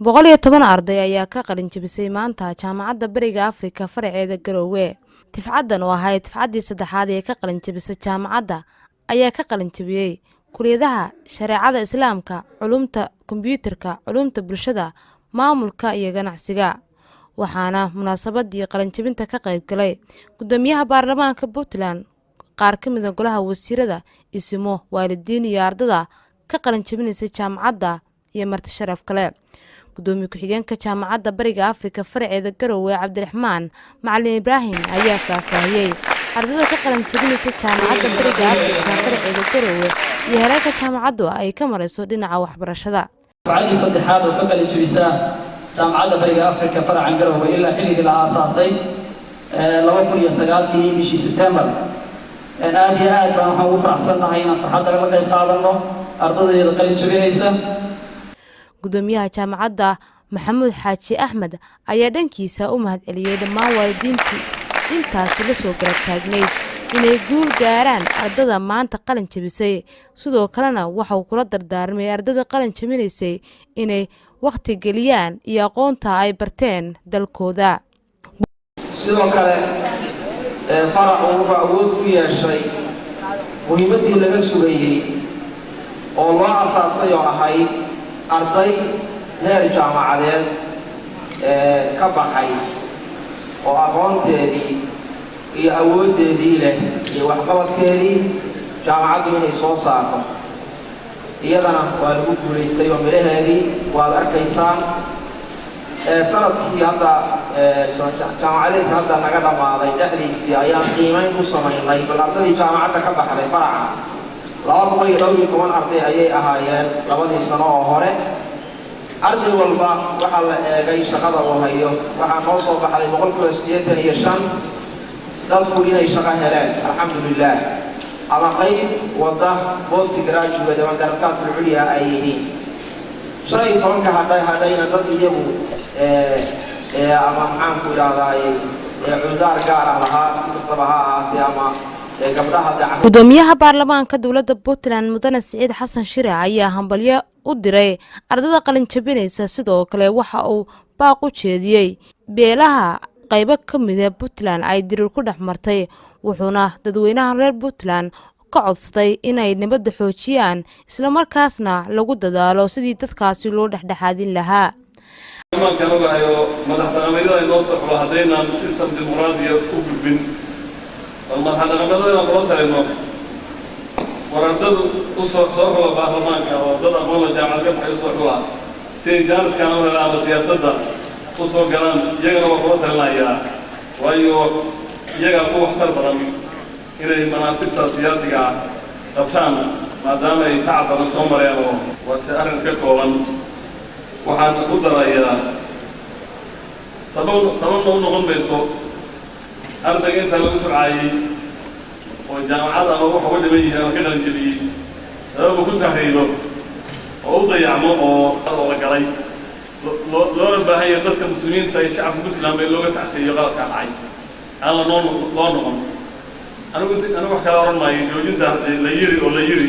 110 arday ayaa ka qalin jabisay maanta jaamacadda Bariga Afrika faraceeda Garowe. Tifcadan oo ahayd tifcadii saddexaad ee ka qalin jabisay jaamacadda ayaa ka qalin jabiyay kulliyadaha shareecada Islaamka, culumta kombiyuutarka, culumta bulshada, maamulka iyo ganacsiga. Waxaana munaasabadii qalin jabinta ka qayb galay gudoomiyaha baarlamaanka Puntland, qaar ka mid ah golaha wasiirada, isimo, waalidiin iyo ardada ka qalin jabinaysa jaamacadda iyo marti sharaf kale. gudoomiye ku-xigeenka jaamacadda Bariga Afrika faraceeda Garowe Cabdiraxmaan Macalin Ibrahim ayaa faahfaahiyay ardada ka qalin jabinaysa jaamacadda Bariga Afrika faraceeda Garowe iyo heerarka jaamacaddu ay ka marayso dhinaca waxbarashada. Dufcadii saddexaad oo ka qalin jabisa jaamacadda Bariga Afrika faraca Garowe ilaa xilligii la aasaasay 2009 bishii September. aad iyo aad baan waxaan ugu faraxsanahay inaan farxadda la qayb qaadano ardayda qalin jabinaysa. gudoomiyaha jaamacadda Maxamuud Xaaji Axmed ayaa dhankiisa u mahadceliyay dhammaan waalidiintii intaas la soo garab taagnayd inay guul gaaraan ardada maanta qalin jabisay. sidoo kalena waxa uu kula dardaarmay ardada qalin jabinaysay inay waqti geliyaan iyo aqoonta ay barteen dalkooda. sidoo kale farac uu awood u yeeshay muhiimadii laga sugayay oo loo asaasay oo ahayd arday heer jaamacadeed ka baxay oo aqoonteedii iyo awoodeedii leh iyo waxqabadkeedii jaamacaddu inay soo saarto. iyadana waa lagu guulaystay oo midhaheedii waad arkaysaan. sanadkii hadda jaamacadeedka hadda naga dhammaaday dhexdiisii ayaan qiimayn u samaynay bal ardadii jaamacadda ka baxday faraca 212 arday ayay ahaayeen labadii sano oo hore. arday walba waxaa la eegay shaqada uu hayo, waxaa noo soo baxday 185 dadku inay shaqo heleen alxamdulilah, ama qayb wada post graduate ama darasaadka culya ay yihiin. 15 hadhayna dad iyagu ama maxaan ku idhaahdaay cudaar gaar ah lahaa si kastaba ha ahaatee ama gudoomiyaha baarlamaanka dowladda Puntland Mudane Siciid Xasan Shire ayaa hambalyo u diray ardada qalin jabinaysa. sidoo kale waxa uu baaq u jeediyay beelaha qaybo ka mid ah Puntland ay dirir ku dhaxmartay, wuxuuna dadweynaha reer Puntland ka codsaday inay nabadda xoojiyaan isla markaasna lagu dadaalo sidii dadkaasi loo dhexdhexaadin lahaa. والله هذا غمضنا خلاص إنه وردوا أسرة البرلمان وردوا أقوال الجامعة كيف يصلحوها. سيجالس كانوا على السياسة ده أسرة كلام يجروا خلاص الله يا وأيوه يجروا احتر برام إلى مناسب السياسية طبعاً ما دام يتعب الصومر يعني وسأرن سكولان وحن قدرة يا سبب نقول بيسو ardayga inta lagu turcayay oo jaamacada ama waxa uu dhiman yahay ka qalin jabiyay sabab ku tahaydo oo dayacmo oo la galay loo baahan yahay dadka muslimiinta ay shacabka Puntland bay looga tacsiyo qaladka dhacay aan la noqon anigu wax kala oran maayo joojinta la yiri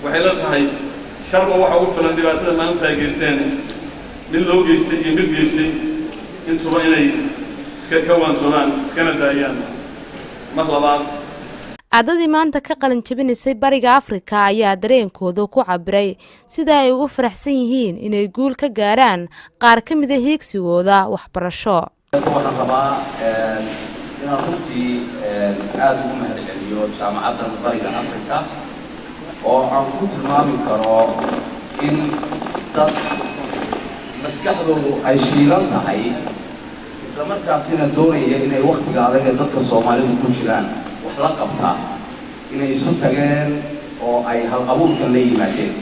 waxay la tahay sharba waxa ugu filan dhibaatada maanta ay geysteen mid loo geystay iyo mid geystay intuba inay ardadii maanta ka qalin jabinaysay Bariga Afrika ayaa dareenkooda ku cabiray sida ay ugu faraxsan yihiin inay guul ka gaaraan qaar ka mid ah higsigooda waxbarasho. waxaan rabaa inaan runtii aad ugu mahadceliyo jaamacadda Bariga Afrika oo aan ku tilmaami karo in dad maskaxdoodu ay shiilan tahay markaasina doonaya inay waqtiga adag ee dadka Soomaalidu ku jiraan wax la qabtaa inay isu tageen oo ay hal abuurkan la yimaadeen.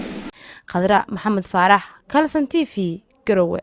Khadra Maxamed Faarax, Kalson TV, Garowe.